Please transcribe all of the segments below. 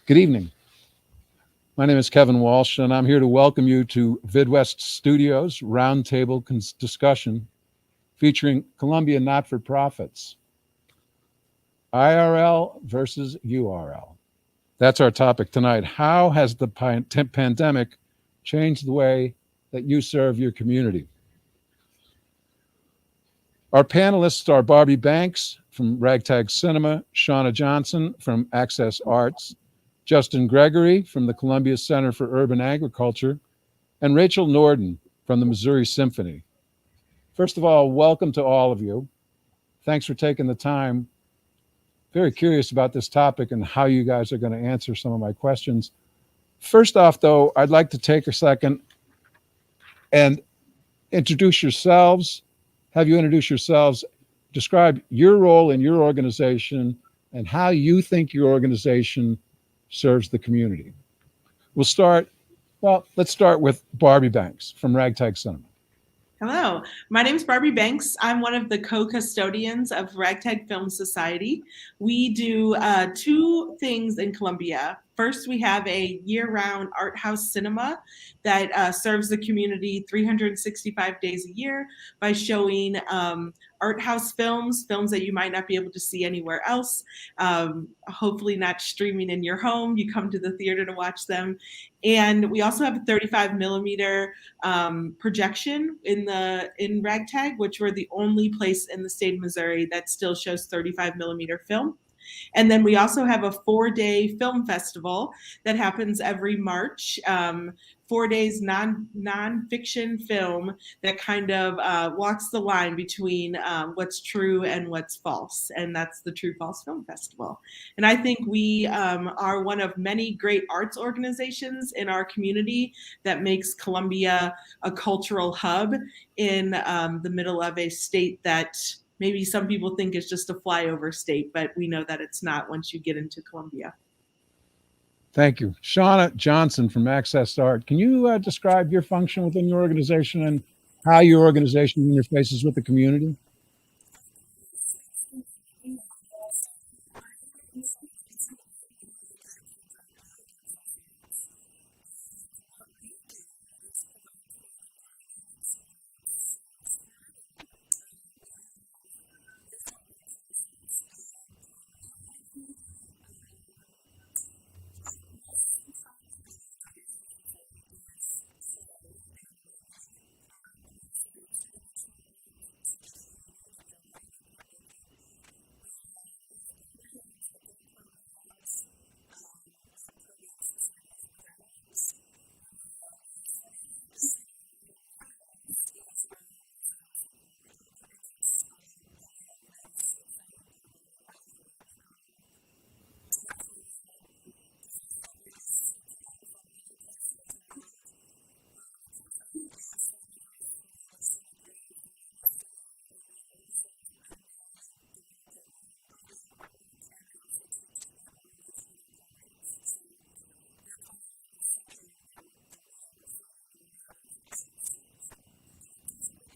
Good evening. My name is Kevin Walsh, and I'm here to welcome you to Vidwest Studios Roundtable discussion featuring Columbia not-for-profits, IRL versus URL. That's our topic tonight. How has the pandemic changed the way that you serve your community? Our panelists are Barbie Banks from Ragtag Cinema, Shawna Johnson from Access Arts, Justin Gregory from the Columbia Center for Urban Agriculture, and Rachael Norden from the Missouri Symphony. First of all, welcome to all of you. Thanks for taking the time. Very curious about this topic and how you guys are going to answer some of my questions. First off, though, I'd like to take a second and introduce yourselves, have you introduce yourselves, describe your role in your organization and how you think your organization serves the community. Let's start with Barbie Banks from Ragtag Cinema. Hello, my name is Barbie Banks. I'm one of the co-custodians of Ragtag Film Society. We do two things in Columbia. First, we have a year-round art house cinema that serves the community 365 days a year by showing art house films that you might not be able to see anywhere else. Hopefully not streaming in your home. You come to the theater to watch them. And we also have a 35 millimeter projection in Ragtag, which we're the only place in the state of Missouri that still shows 35 millimeter film. And then we also have a 4-day film festival that happens every March. 4 days non-fiction film that kind of walks the line between what's true and what's false. And that's the True False Film Festival. And I think we are one of many great arts organizations in our community that makes Columbia a cultural hub in the middle of a state that maybe some people think it's just a flyover state, but we know that it's not once you get into Columbia. Thank you. Shawna Johnson from Access Art. Can you describe your function within your organization and how your organization interfaces with the community?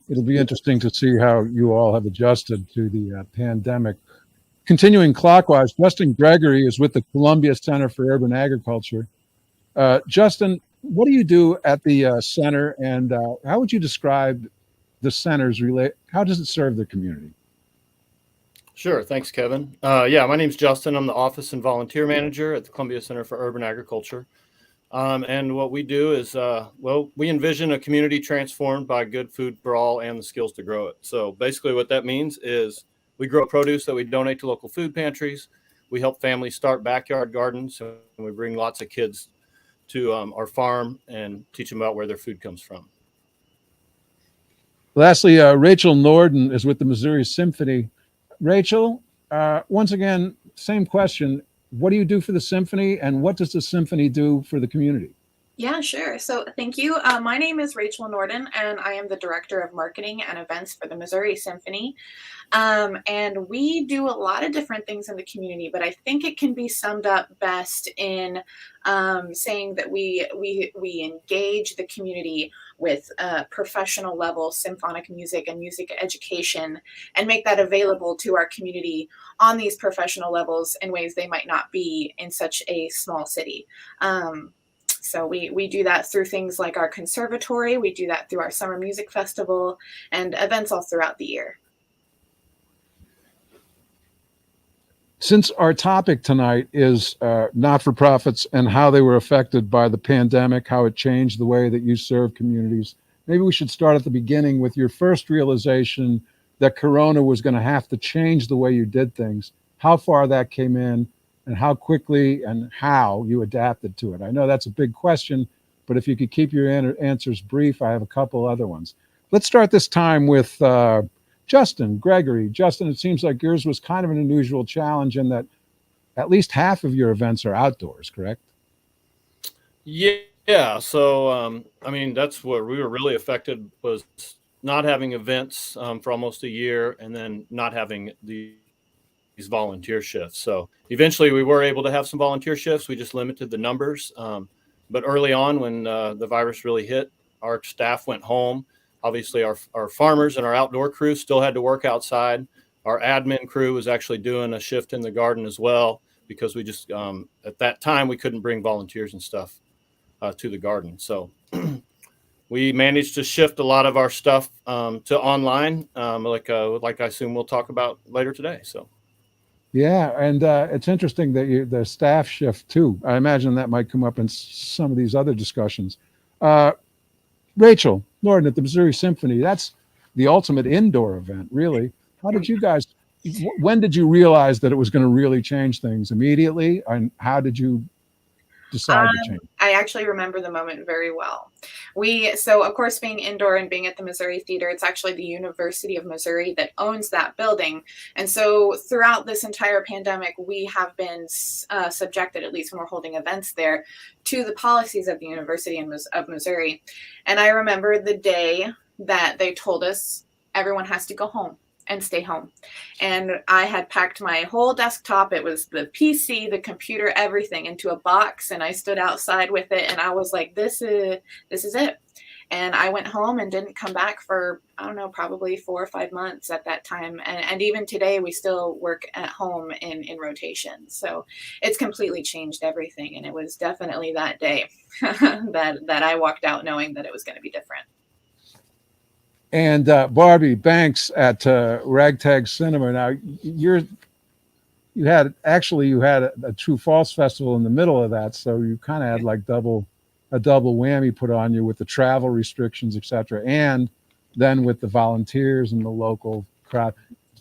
It'll be interesting to see how you all have adjusted to the pandemic. Continuing clockwise, Justin Gregory is with the Columbia Center for Urban Agriculture. Justin, what do you do at the center, and how would you describe the center's how does it serve the community? Sure. Thanks, Kevin. Yeah, my name's Justin. I'm the Office and Volunteer Manager at the Columbia Center for Urban Agriculture. And what we do is, we envision a community transformed by good food for all and the skills to grow it. So basically what that means is we grow produce that we donate to local food pantries. We help families start backyard gardens, and we bring lots of kids to our farm and teach them about where their food comes from. Lastly, Rachael Norden is with the Missouri Symphony. Rachael, once again, same question. What do you do for the Symphony, and what does the Symphony do for the community? Yeah, sure. So thank you. My name is Rachael Norden, and I am the Director of Marketing and Events for the Missouri Symphony. And we do a lot of different things in the community, but I think it can be summed up best in saying that we engage the community with professional level symphonic music and music education, and make that available to our community on these professional levels in ways they might not be in such a small city. So we do that through things like our conservatory. We do that through our summer music festival and events all throughout the year. Since our topic tonight is not-for-profits and how they were affected by the pandemic, how it changed the way that you serve communities, maybe we should start at the beginning with your first realization that Corona was going to have to change the way you did things, how far that came in, and how quickly and how you adapted to it. I know that's a big question, but if you could keep your answers brief, I have a couple other ones. Let's start this time with Justin, Gregory. Justin, it seems like yours was kind of an unusual challenge in that at least half of your events are outdoors, correct? Yeah. So, I mean, that's where we were really affected, was not having events for almost a year, and then not having these volunteer shifts. So eventually we were able to have some volunteer shifts. We just limited the numbers. But early on, when the virus really hit, our staff went home. Obviously, our farmers and our outdoor crew still had to work outside. Our admin crew was actually doing a shift in the garden as well, because we just, at that time, we couldn't bring volunteers and stuff to the garden. So we managed to shift a lot of our stuff to online, like I assume we'll talk about later today. So. Yeah, and it's interesting that the staff shift too. I imagine that might come up in some of these other discussions. Rachael, Norden at the Missouri Symphony, that's the ultimate indoor event, really. How did you guys, when did you realize that it was going to really change things? Immediately? And how did you decide to change? I actually remember the moment very well. So of course, being indoor and being at the Missouri Theater, it's actually the University of Missouri that owns that building. And so throughout this entire pandemic, we have been subjected, at least when we're holding events there, to the policies of the University of Missouri. And I remember the day that they told us everyone has to go home and stay home. And I had packed my whole desktop. It was the PC, the computer, everything into a box. And I stood outside with it. And I was like, this is it. And I went home and didn't come back for, I don't know, probably 4 or 5 months at that time. And even today, we still work at home in rotation. So it's completely changed everything. And it was definitely that day that I walked out knowing that it was going to be different. And Barbie Banks at Ragtag Cinema. Now, you had a True False festival in the middle of that, so you kind of had like a double whammy put on you with the travel restrictions, etc., and then with the volunteers and the local crowd.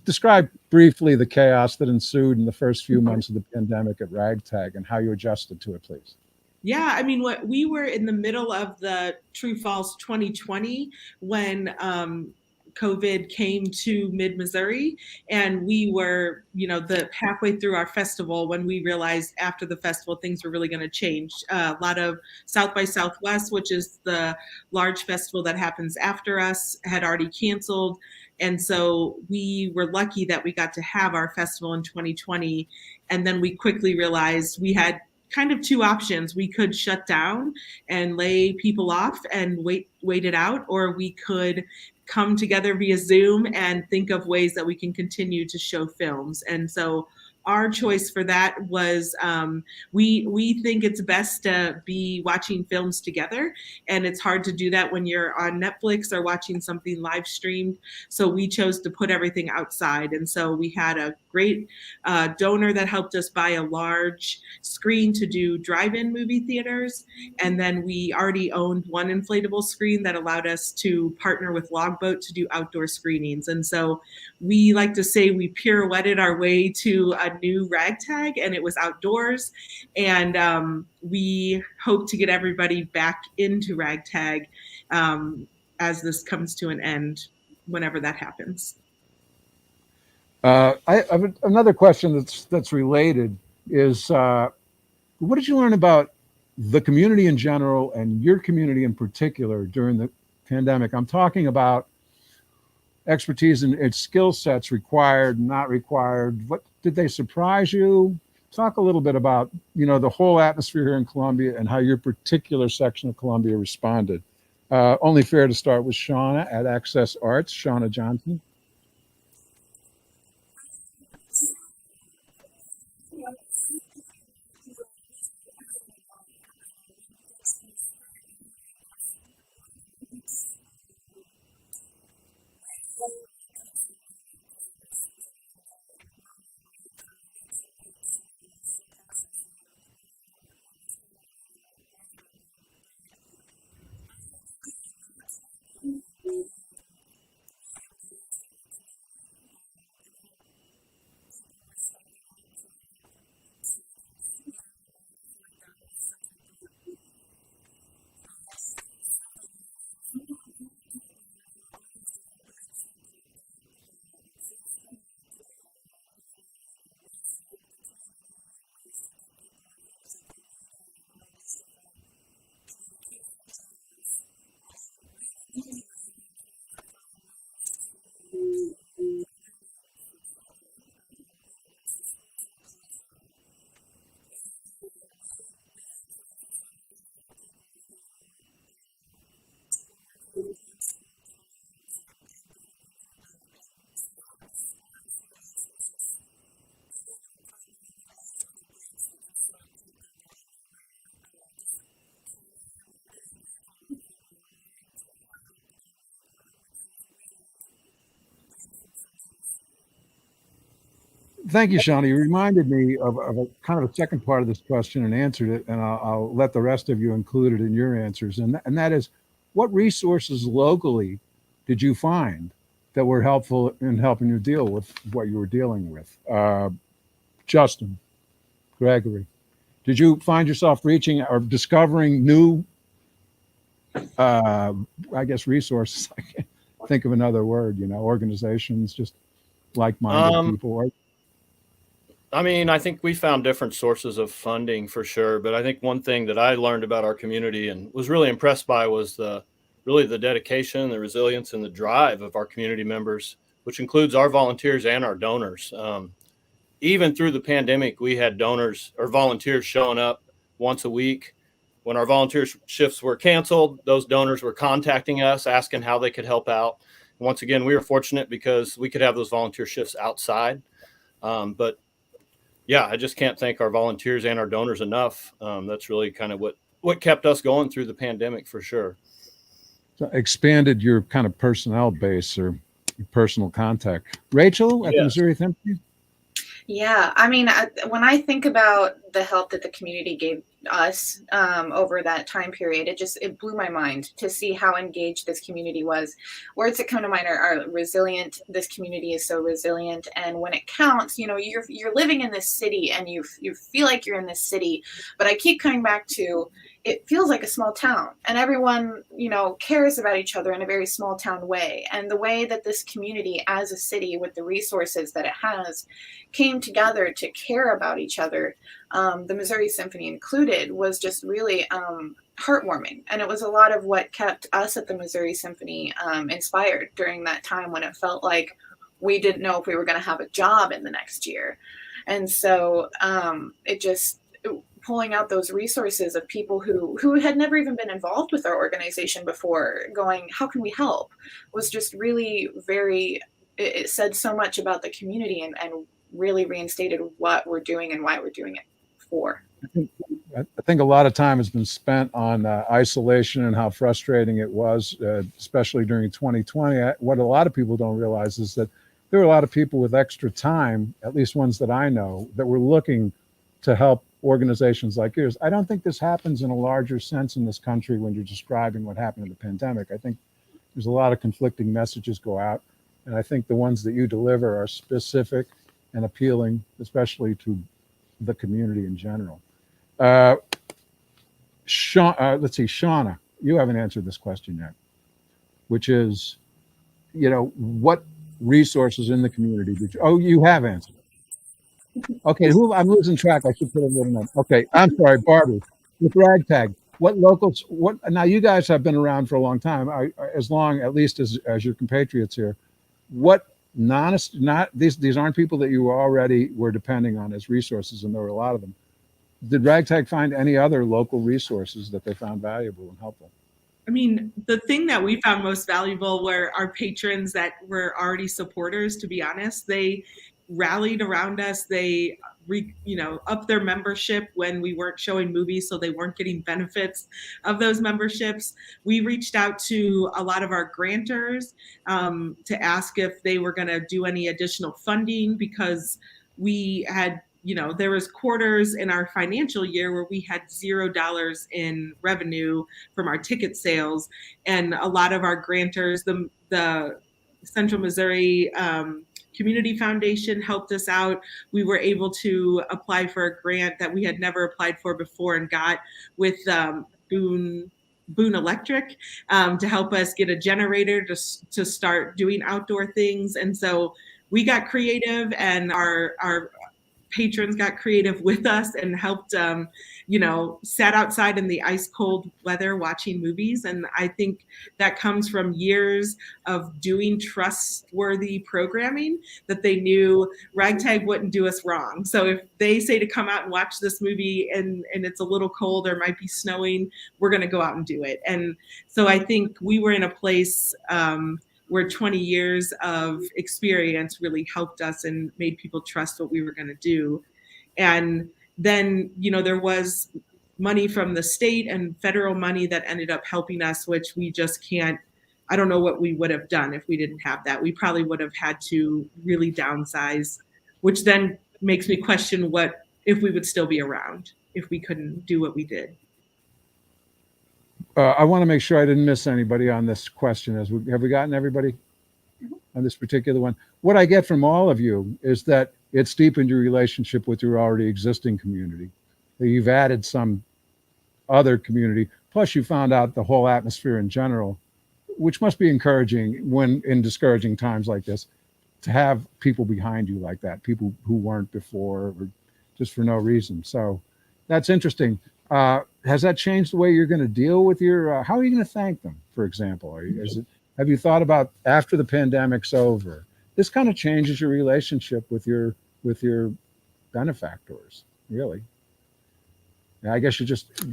Describe briefly the chaos that ensued in the first few months of the pandemic at Ragtag and how you adjusted to it, please. Yeah, I mean, we were in the middle of the True False 2020 when COVID came to mid-Missouri, and we were, the halfway through our festival when we realized after the festival things were really going to change. A lot of South by Southwest, which is the large festival that happens after us, had already canceled. And so we were lucky that we got to have our festival in 2020. And then we quickly realized we had kind of two options. We could shut down and lay people off and wait it out, or we could come together via Zoom and think of ways that we can continue to show films. And so our choice for that was we think it's best to be watching films together, and it's hard to do that when you're on Netflix or watching something live streamed. So we chose to put everything outside, and so we had a great donor that helped us buy a large screen to do drive-in movie theaters, and then we already owned one inflatable screen that allowed us to partner with Logboat to do outdoor screenings. And so we like to say we pirouetted our way to a new Ragtag, and it was outdoors. And we hope to get everybody back into Ragtag as this comes to an end, whenever that happens. I have another question that's related is, what did you learn about the community in general and your community in particular during the pandemic? I'm talking about expertise and skill sets required, not required. What did they surprise you? Talk a little bit about, the whole atmosphere here in Columbia and how your particular section of Columbia responded. Only fair to start with Shawna at Access Arts, Shawna Johnson. Thank you, Shawnee. You reminded me of a kind of a second part of this question and answered it, and I'll let the rest of you include it in your answers. And that is, what resources locally did you find that were helpful in helping you deal with what you were dealing with? Justin, Gregory, did you find yourself reaching or discovering new, I guess, resources? I can't think of another word, organizations, just like-minded Um, people. I mean, I think we found different sources of funding for sure, but I think one thing that I learned about our community and was really impressed by was the dedication, the resilience, and the drive of our community members, which includes our volunteers and our donors. Even through the pandemic, we had donors or volunteers showing up once a week. When our volunteer shifts were canceled, those donors were contacting us, asking how they could help out. Once again, we were fortunate because we could have those volunteer shifts outside. But yeah, I just can't thank our volunteers and our donors enough. That's really kind of what kept us going through the pandemic for sure. So expanded your kind of personnel base or your personal contact. Rachel at the Yes. Missouri Symphony? Yeah, I mean, when I think about the help that the community gave us over that time period, it blew my mind to see how engaged this community was. Words that come to mind are resilient. This community is so resilient, and when it counts, you're living in this city, and you feel like you're in this city. But I keep coming back to, it feels like a small town, and everyone cares about each other in a very small town way. And the way that this community, as a city with the resources that it has, came together to care about each other, the Missouri Symphony included, was just really heartwarming. And it was a lot of what kept us at the Missouri Symphony inspired during that time when it felt like we didn't know if we were going to have a job in the next year. And so pulling out those resources of people who had never even been involved with our organization before, going, how can we help, was just really it said so much about the community and really reinstated what we're doing and why we're doing it for. I think a lot of time has been spent on isolation and how frustrating it was, especially during 2020. What a lot of people don't realize is that there were a lot of people with extra time, at least ones that I know, that were looking to help organizations like yours. I don't think this happens in a larger sense in this country when you're describing what happened in the pandemic. I think there's a lot of conflicting messages go out, and I think the ones that you deliver are specific and appealing, especially to the community in general. Let's see, Shawna, you haven't answered this question yet, which is, what resources in the community did you? Oh, you have answered. Okay, I'm losing track. I should put a little note. Okay, I'm sorry, Barbie. With Ragtag, what locals? What now? You guys have been around for a long time, as long at least as your compatriots here. What these aren't people that you already were depending on as resources, and there were a lot of them. Did Ragtag find any other local resources that they found valuable and helpful? I mean, the thing that we found most valuable were our patrons that were already supporters, to be honest. They rallied around us. They, upped their membership when we weren't showing movies, so they weren't getting benefits of those memberships. We reached out to a lot of our grantors to ask if they were going to do any additional funding because we had there was quarters in our financial year where we had $0 in revenue from our ticket sales, and a lot of our grantors, the Central Missouri Community Foundation helped us out. We were able to apply for a grant that we had never applied for before and got with Boone Electric to help us get a generator to start doing outdoor things. And so we got creative, and our patrons got creative with us and helped, sat outside in the ice cold weather watching movies. And I think that comes from years of doing trustworthy programming that they knew Ragtag wouldn't do us wrong. So if they say to come out and watch this movie and it's a little cold or might be snowing, we're going to go out and do it. And so I think we were in a place where 20 years of experience really helped us and made people trust what we were going to do. And then, there was money from the state and federal money that ended up helping us, which we just can't, I don't know what we would have done if we didn't have that. We probably would have had to really downsize, which then makes me question what if we would still be around if we couldn't do what we did. I want to make sure I didn't miss anybody on this question. Have we gotten everybody on this particular one? What I get from all of you is that it's deepened your relationship with your already existing community. That you've added some other community, plus you found out the whole atmosphere in general, which must be encouraging when in discouraging times like this, to have people behind you like that, people who weren't before or just for no reason. So that's interesting. Has that changed the way you're going to deal with your, how are you going to thank them, for example? Have you thought about after the pandemic's over, this kind of changes your relationship with your benefactors, really? I guess you just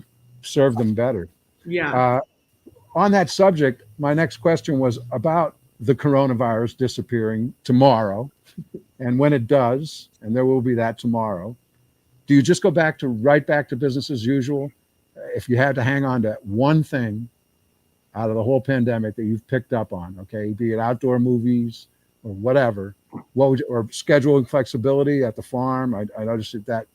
serve them better. Yeah. On that subject, my next question was about the coronavirus disappearing tomorrow. And when it does, and there will be that tomorrow, do you just go right back to business as usual? If you had to hang on to one thing out of the whole pandemic that you've picked up on, okay, be it outdoor movies or whatever, what would you, or scheduling flexibility at the farm? I noticed that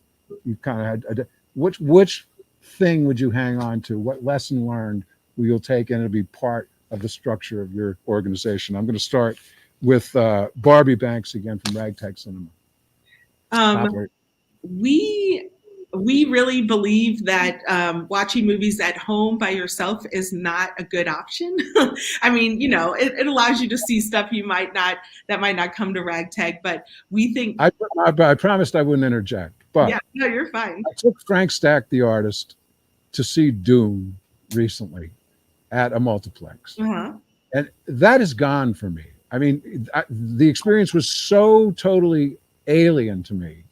you kind of had, which thing would you hang on to? What lesson learned will you take and it'll be part of the structure of your organization? I'm going to start with Barbie Banks again from Ragtag Cinema. We really believe that watching movies at home by yourself is not a good option. I mean, it allows you to see stuff that might not come to Ragtag, but we think. I promised I wouldn't interject, but yeah, no, you're fine. I took Frank Stack, the artist, to see Dune recently at a multiplex, and that is gone for me. I mean, the experience was so totally alien to me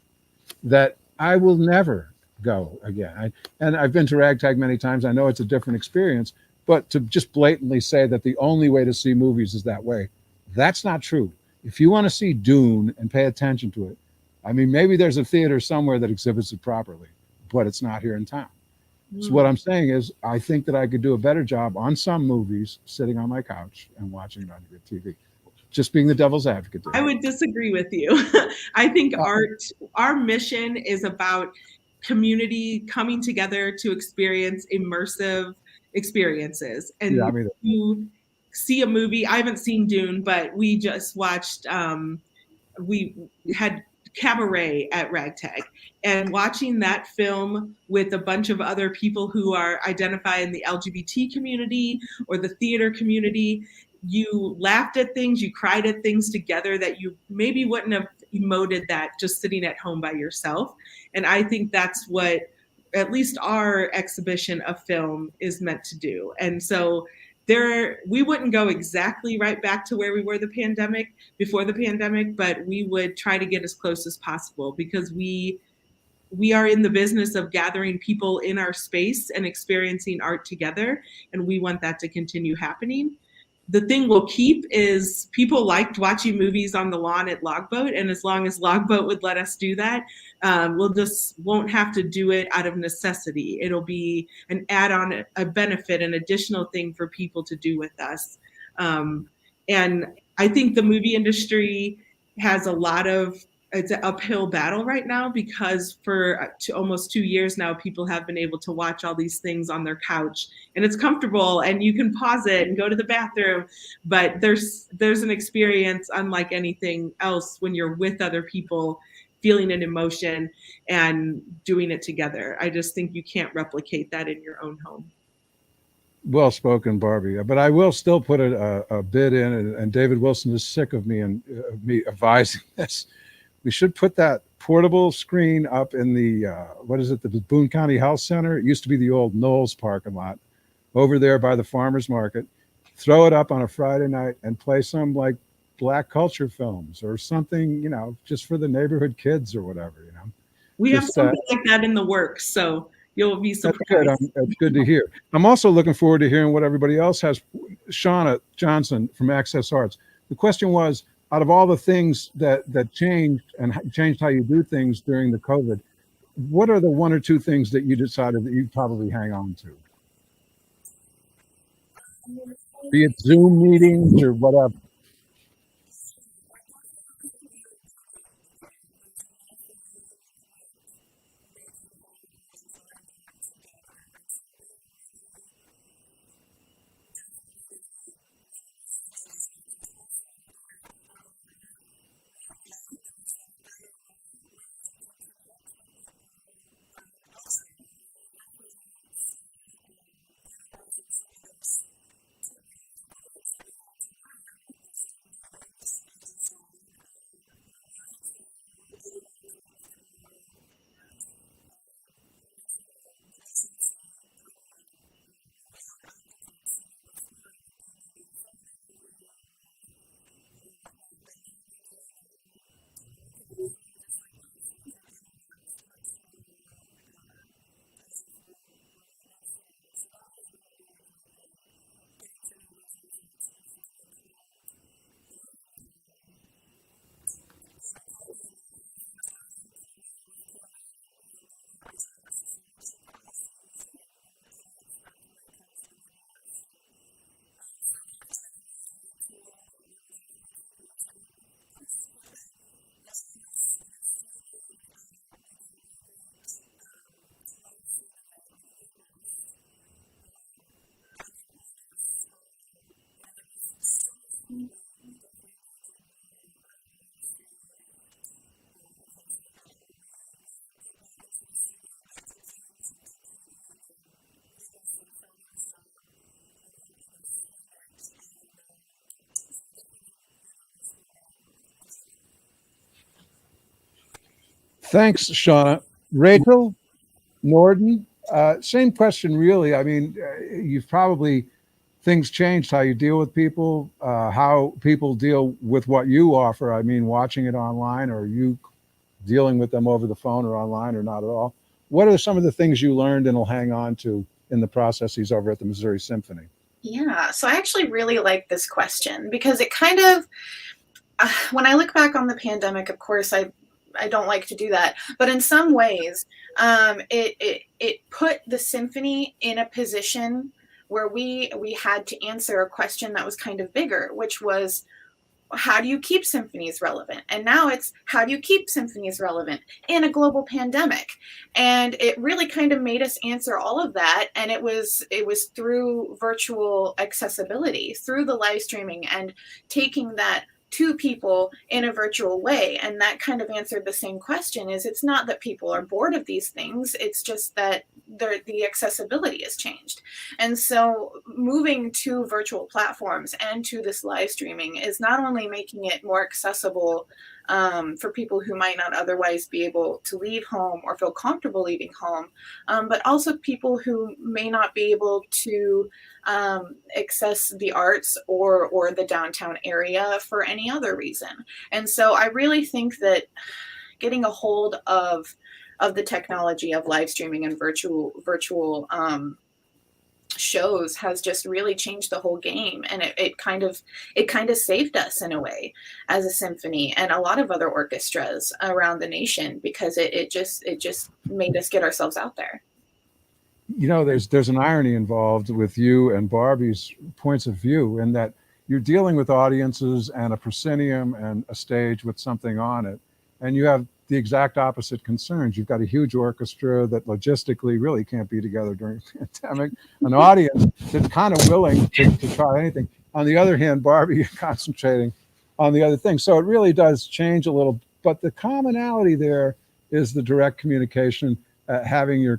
that I will never go again. I've been to Ragtag many times. I know it's a different experience, but to just blatantly say that the only way to see movies is that way, that's not true. If you want to see Dune and pay attention to it, I mean, maybe there's a theater somewhere that exhibits it properly, but it's not here in town. So what I'm saying is, I think that I could do a better job on some movies sitting on my couch and watching it on your TV. Just being the devil's advocate. I would disagree with you. I think our mission is about community coming together to experience immersive experiences. And you see a movie. I haven't seen Dune, but we just watched, we had Cabaret at Ragtag, and watching that film with a bunch of other people who are identify in the LGBT community or the theater community, you laughed at things, you cried at things together that you maybe wouldn't have emoted that just sitting at home by yourself. And I think that's what at least our exhibition of film is meant to do. And so we wouldn't go exactly right back to where we were before the pandemic, but we would try to get as close as possible because we we are in the business of gathering people in our space and experiencing art together, and we want that to continue happening. The thing we'll keep is people liked watching movies on the lawn at Logboat, and as long as Logboat would let us do that, we'll just won't have to do it out of necessity. It'll be an add-on, a benefit, an additional thing for people to do with us. And I think the movie industry has it's an uphill battle right now, because for almost 2 years now, people have been able to watch all these things on their couch, and it's comfortable, and you can pause it and go to the bathroom. But there's an experience unlike anything else when you're with other people, feeling an emotion and doing it together. I just think you can't replicate that in your own home. Well spoken, Barbie. But I will still put a bid in, and David Wilson is sick of me me advising this. We should put that portable screen up in the the Boone County Health Center. It used to be the old Knowles parking lot over there by the farmers market. Throw it up on a Friday night and play some like Black culture films or something, just for the neighborhood kids or whatever. We have something like that in the works, so you'll be surprised. That's good to hear. I'm also looking forward to hearing what everybody else has. Shawna Johnson from Access Arts. The question was, out of all the things that changed and changed how you do things during the COVID, what are the one or two things that you decided that you'd probably hang on to? Be it Zoom meetings or whatever. Thanks, Shawna. Rachael, Norden, same question, really. I mean, you've probably, things changed how you deal with people, how people deal with what you offer. I mean, watching it online, or you dealing with them over the phone or online, or not at all. What are some of the things you learned and will hang on to in the processes over at the Missouri Symphony? Yeah, so I actually really like this question because it kind of, when I look back on the pandemic, of course, I don't like to do that, but in some ways, it put the symphony in a position where we had to answer a question that was kind of bigger, which was, how do you keep symphonies relevant? And now it's, how do you keep symphonies relevant in a global pandemic? And it really kind of made us answer all of that. And it was through virtual accessibility, through the live streaming, and taking that to people in a virtual way. And that kind of answered the same question. Is, it's not that people are bored of these things, it's just that the accessibility has changed. And so moving to virtual platforms and to this live streaming is not only making it more accessible for people who might not otherwise be able to leave home or feel comfortable leaving home, but also people who may not be able to access the arts or the downtown area for any other reason. And so I really think that getting a hold of the technology of live streaming and virtual shows has just really changed the whole game, and it kind of saved us in a way as a symphony and a lot of other orchestras around the nation, because it just made us get ourselves out there. You know, there's an irony involved with you and Barbie's points of view, in that you're dealing with audiences and a proscenium and a stage with something on it, and you have the exact opposite concerns. You've got a huge orchestra that logistically really can't be together during the pandemic, an audience that's kind of willing to try anything. On the other hand, Barbie, you're concentrating on the other thing. So it really does change a little, but the commonality there is the direct communication, having your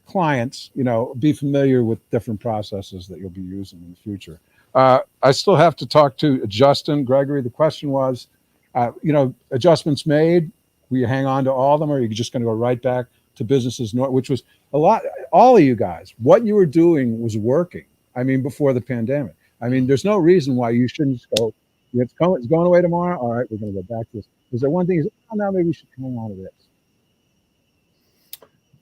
clients, be familiar with different processes that you'll be using in the future. I still have to talk to Justin Gregory. The question was, adjustments made, will you hang on to all of them, or are you just going to go right back to businesses, which was a lot, all of you guys, what you were doing was working. I mean, before the pandemic. I mean, there's no reason why you shouldn't go, it's going away tomorrow. All right, we're going to go back to this. Is there one thing, now maybe we should hang on to this?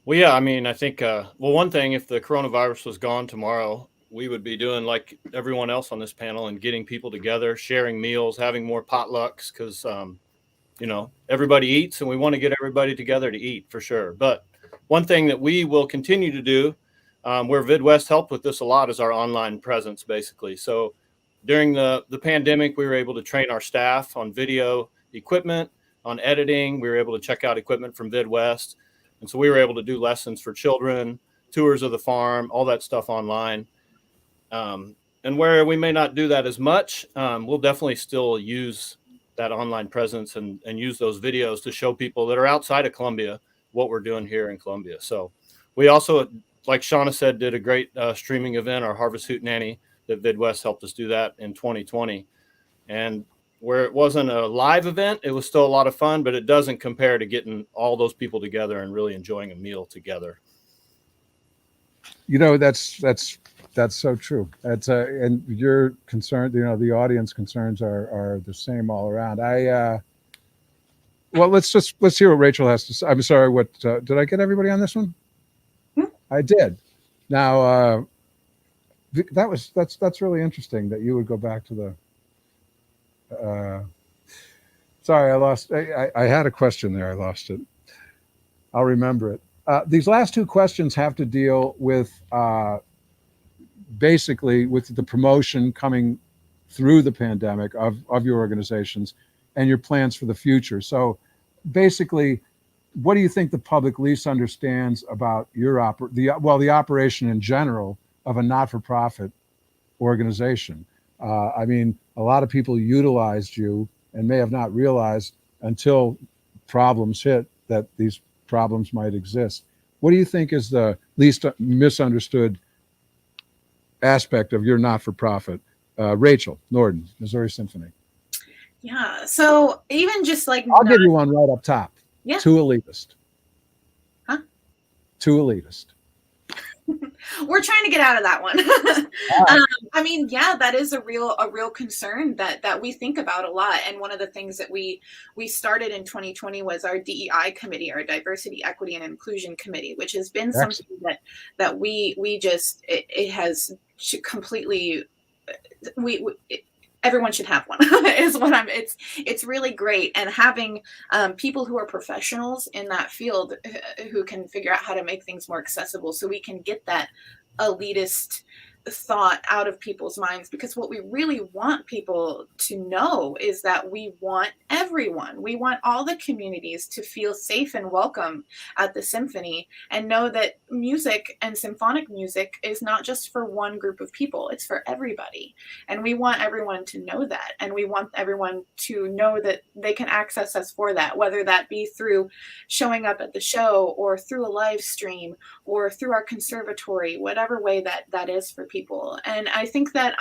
Well, yeah, I mean, I think, one thing, if the coronavirus was gone tomorrow, we would be doing like everyone else on this panel and getting people together, sharing meals, having more potlucks, because, everybody eats and we want to get everybody together to eat for sure. But one thing that we will continue to do, where VidWest helped with this a lot, is our online presence, basically. So during the pandemic, we were able to train our staff on video equipment, on editing. We were able to check out equipment from VidWest. And so we were able to do lessons for children, tours of the farm, all that stuff online. And where we may not do that as much, we'll definitely still use that online presence and use those videos to show people that are outside of Columbia what we're doing here in Columbia. So we also, like Shawna said, did a great streaming event, our Harvest Hootenanny, that VidWest helped us do that in 2020. And where it wasn't a live event, it was still a lot of fun, but it doesn't compare to getting all those people together and really enjoying a meal together. That's so true. That's and your concern, the audience concerns are the same all around. Let's hear what Rachael has to say. I'm sorry. What did I get everybody on this one? I did. Now that's really interesting that you would go back to the. Sorry, I lost. I had a question there. I lost it. I'll remember it. These last two questions have to deal with. Basically with the promotion coming through the pandemic of your organizations and your plans for the future. So basically, what do you think the public least understands about your the operation in general of a not-for-profit organization? I mean, a lot of people utilized you and may have not realized until problems hit that these problems might exist. What do you think is the least misunderstood aspect of your not-for-profit? Rachael, Norden, Missouri Symphony. Yeah, so even just like I'll give you one right up top. Yeah. Too elitist. Huh? Too elitist. We're trying to get out of that one. I mean, yeah, that is a real concern that we think about a lot. And one of the things that we started in 2020 was our DEI committee, our Diversity, Equity, and Inclusion Committee, which has been something that we just it has completely everyone should have one is what it's really great. And having people who are professionals in that field who can figure out how to make things more accessible, so we can get that elitist thought out of people's minds, because what we really want people to know is that we want everyone. We want all the communities to feel safe and welcome at the symphony, and know that music and symphonic music is not just for one group of people, it's for everybody. And we want everyone to know that, and we want everyone to know that they can access us for that, whether that be through showing up at the show or through a live stream or through our conservatory, whatever way that is for people. And I think that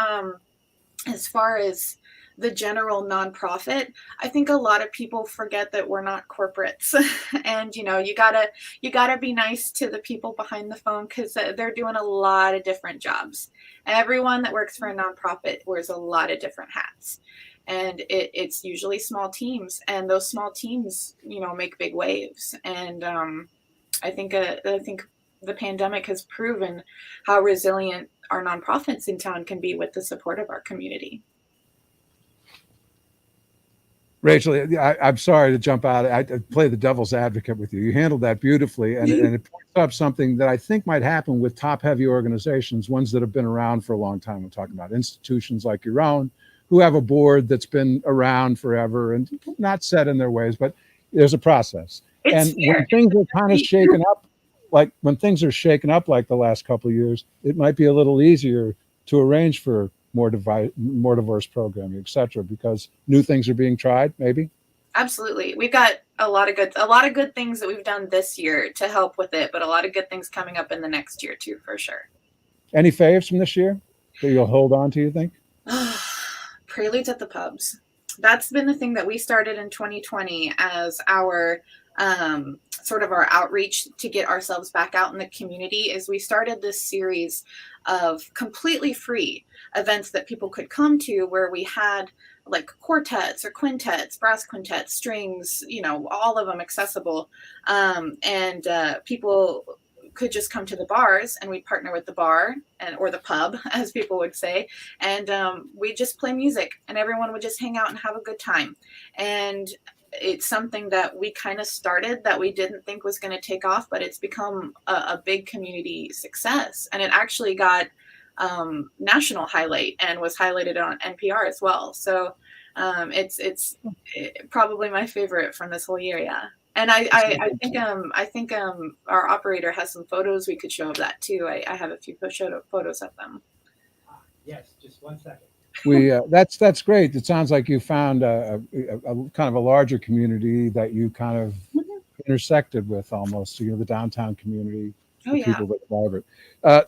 as far as the general nonprofit, I think a lot of people forget that we're not corporates. And you gotta be nice to the people behind the phone, because they're doing a lot of different jobs. Everyone that works for a nonprofit wears a lot of different hats. and it's usually small teams, and those small teams, make big waves. And I think the pandemic has proven how resilient our nonprofits in town can be with the support of our community. Rachel, I'm sorry to jump out. I play the devil's advocate with you. You handled that beautifully, and it points up something that I think might happen with top-heavy organizations, ones that have been around for a long time. I'm talking about institutions like your own, who have a board that's been around forever and not set in their ways, but there's a process. And when things are kind of shaken up, like when things are shaken up like the last couple of years, it might be a little easier to arrange for more diverse programming, et cetera, because new things are being tried, maybe? Absolutely. We've got a lot of good things that we've done this year to help with it, but a lot of good things coming up in the next year too, for sure. Any faves from this year that you'll hold on to, you think? Preludes at the pubs. That's been the thing that we started in 2020 as our sort of our outreach to get ourselves back out in the community. Is we started this series of completely free events that people could come to, where we had like quartets or quintets, brass quintets, strings, all of them accessible. And people could just come to the bars, and we'd partner with the bar or the pub, as people would say. And we'd just play music, and everyone would just hang out and have a good time. And it's something that we kind of started that we didn't think was going to take off, but it's become a big community success. And it actually got national highlight and was highlighted on NPR as well. So it's probably my favorite from this whole year. Yeah. And I think our operator has some photos we could show of that too. I have a few photos of them. Yes, just 1 second. That's great. It sounds like you found a kind of a larger community that you kind of intersected with almost. The downtown community, people that vibrate.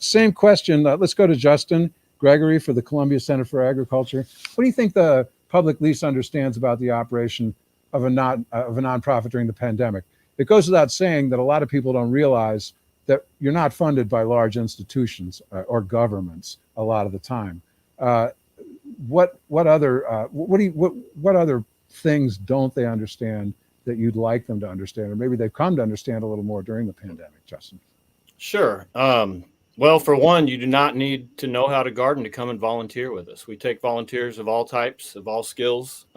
Same question. Let's go to Justin Gregory for the Columbia Center for Agriculture. What do you think the public least understands about the operation of a nonprofit during the pandemic? It goes without saying that a lot of people don't realize that you're not funded by large institutions or governments a lot of the time. What other things don't they understand that you'd like them to understand, or maybe they've come to understand a little more during the pandemic, Justin? Sure. Well, for one, you do not need to know how to garden to come and volunteer with us. We take volunteers of all types, of all skills.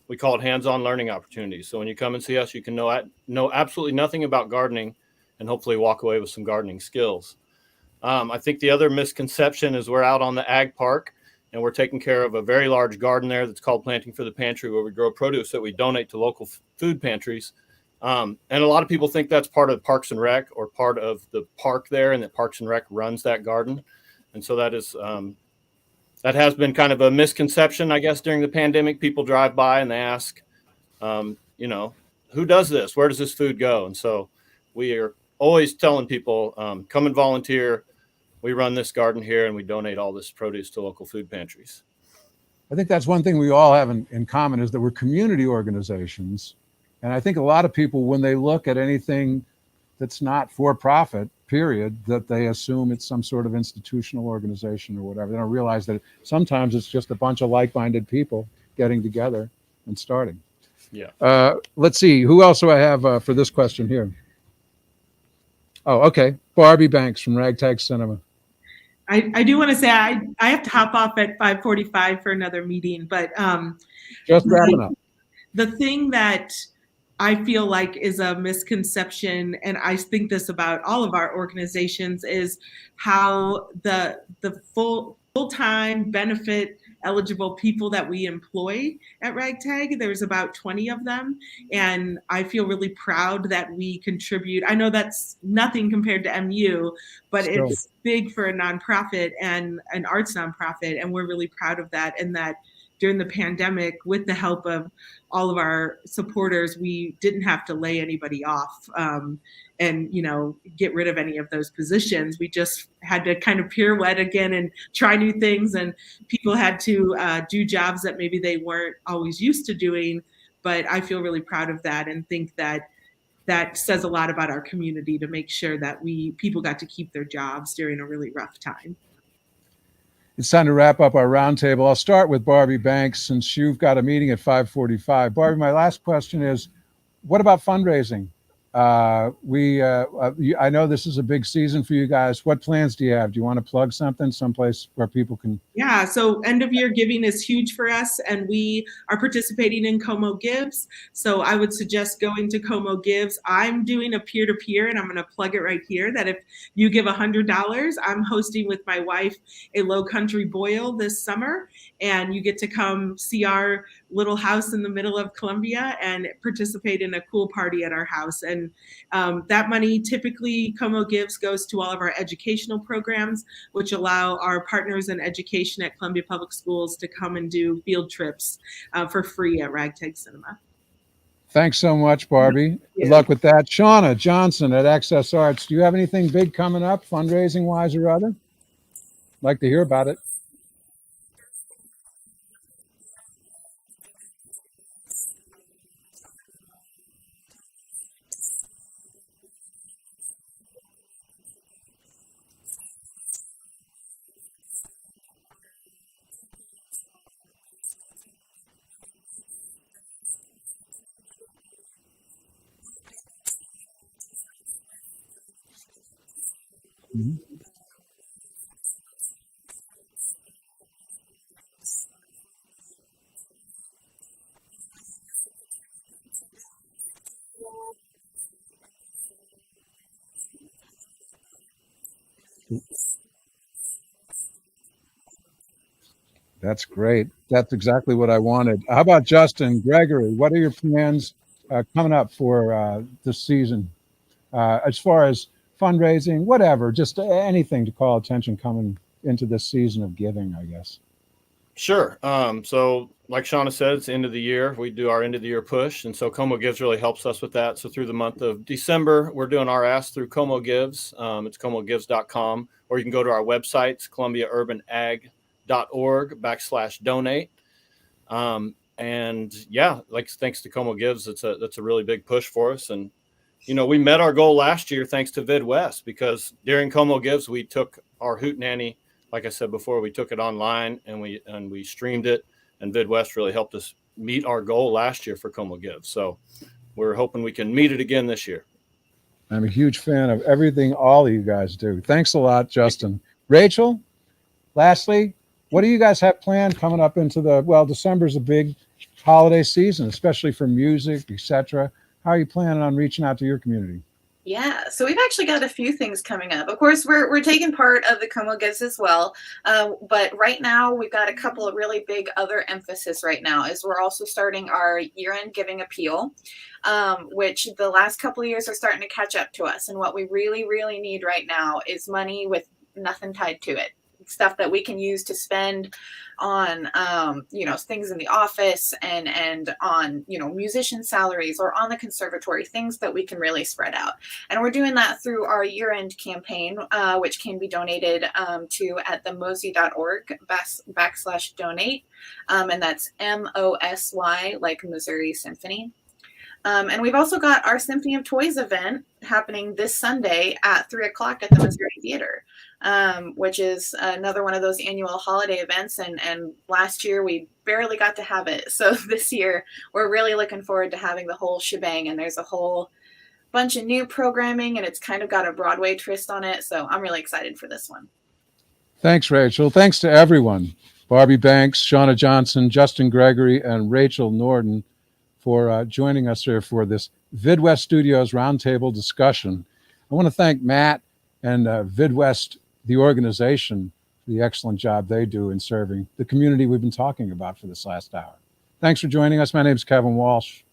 We call it hands-on learning opportunities. So when you come and see us, you can know absolutely nothing about gardening and hopefully walk away with some gardening skills. I think the other misconception is we're out on the ag park, and we're taking care of a very large garden there that's called Planting for the Pantry, where we grow produce that we donate to local food pantries. And a lot of people think that's part of Parks and Rec or part of the park there, and that Parks and Rec runs that garden. And so that has been kind of a misconception, I guess, during the pandemic. People drive by and they ask, who does this? Where does this food go? And so we are always telling people, come and volunteer. We run this garden here, and we donate all this produce to local food pantries. I think that's one thing we all have in common, is that we're community organizations. And I think a lot of people, when they look at anything that's not for profit, period, that they assume it's some sort of institutional organization or whatever. They don't realize that sometimes it's just a bunch of like-minded people getting together and starting. Yeah. Let's see. Who else do I have for this question here? Oh, okay. Barbie Banks from Ragtag Cinema. I do want to say I have to hop off at 5:45 for another meeting, but just wrapping up. The thing that I feel like is a misconception, and I think this about all of our organizations, is how the full-time benefit eligible people that we employ at Ragtag, there's about 20 of them, and I feel really proud that we contribute. I know that's nothing compared to MU, but Still, it's big for a nonprofit and an arts nonprofit, and we're really proud of that. And that during the pandemic, with the help of all of our supporters, we didn't have to lay anybody off and get rid of any of those positions. We just had to kind of pirouette again and try new things, and people had to do jobs that maybe they weren't always used to doing. But I feel really proud of that, and think that that says a lot about our community, to make sure that people got to keep their jobs during a really rough time. It's time to wrap up our roundtable. I'll start with Barbie Banks since you've got a meeting at 5:45. Barbie, my last question is, what about fundraising? I know this is a big season for you guys. What plans do you have? Do you want to plug something, someplace where people can? Yeah, so end of year giving is huge for us, and we are participating in Como Gives. So I would suggest going to Como Gives. I'm doing a peer-to-peer, and I'm going to plug it right here, that if you give $100, I'm hosting with my wife a low country boil this summer, and you get to come see our little house in the middle of Columbia and participate in a cool party at our house. And that money, typically Como Gives, goes to all of our educational programs, which allow our partners in education at Columbia Public Schools to come and do field trips for free at Ragtag Cinema. Thanks so much, Barbie. Good luck with that. Shawna Johnson at Access Arts, do you have anything big coming up, fundraising wise or other? Like to hear about it. Mhm. That's great. That's exactly what I wanted. How about Justin, Gregory? What are your plans coming up for this season? As far as fundraising, whatever, just anything to call attention coming into this season of giving, I guess. Sure. So like Shawna said, it's the end of the year. We do our end of the year push. And so Como Gives really helps us with that. So through the month of December, we're doing our ask through Como Gives. It's comogives.com, or you can go to our websites, columbiaurbanag.org/donate. And yeah, like thanks to Como Gives, that's a really big push for us. And, you know, we met our goal last year thanks to VidWest, because during Como Gives, we took our Hootenanny, like I said before, we took it online and we streamed it, and VidWest really helped us meet our goal last year for Como Gives. So we're hoping we can meet it again this year. I'm a huge fan of everything all of you guys do. Thanks a lot, Justin. Rachel, lastly, what do you guys have planned coming up into December's a big holiday season, especially for music, etc. How are you planning on reaching out to your community? Yeah, so we've actually got a few things coming up. Of course, we're taking part of the Como Gives as well, but right now we've got a couple of really big other emphasis right now. Is we're also starting our year-end giving appeal, which the last couple of years are starting to catch up to us. And what we really, really need right now is money with nothing tied to it. Stuff that we can use to spend on, things in the office and on, musician salaries or on the conservatory, things that we can really spread out. And we're doing that through our year-end campaign, which can be donated to at themosey.org/donate. And that's MOSY, like Missouri Symphony. And we've also got our Symphony of Toys event happening this Sunday at 3:00 at the Missouri Theater, which is another one of those annual holiday events. And last year we barely got to have it. So this year we're really looking forward to having the whole shebang. And there's a whole bunch of new programming, and it's kind of got a Broadway twist on it. So I'm really excited for this one. Thanks, Rachel. Thanks to everyone. Barbie Banks, Shawna Johnson, Justin Gregory, and Rachel Norden for joining us here for this VidWest Studios roundtable discussion. I want to thank Matt and VidWest, the organization, for the excellent job they do in serving the community we've been talking about for this last hour. Thanks for joining us. My name is Kevin Walsh.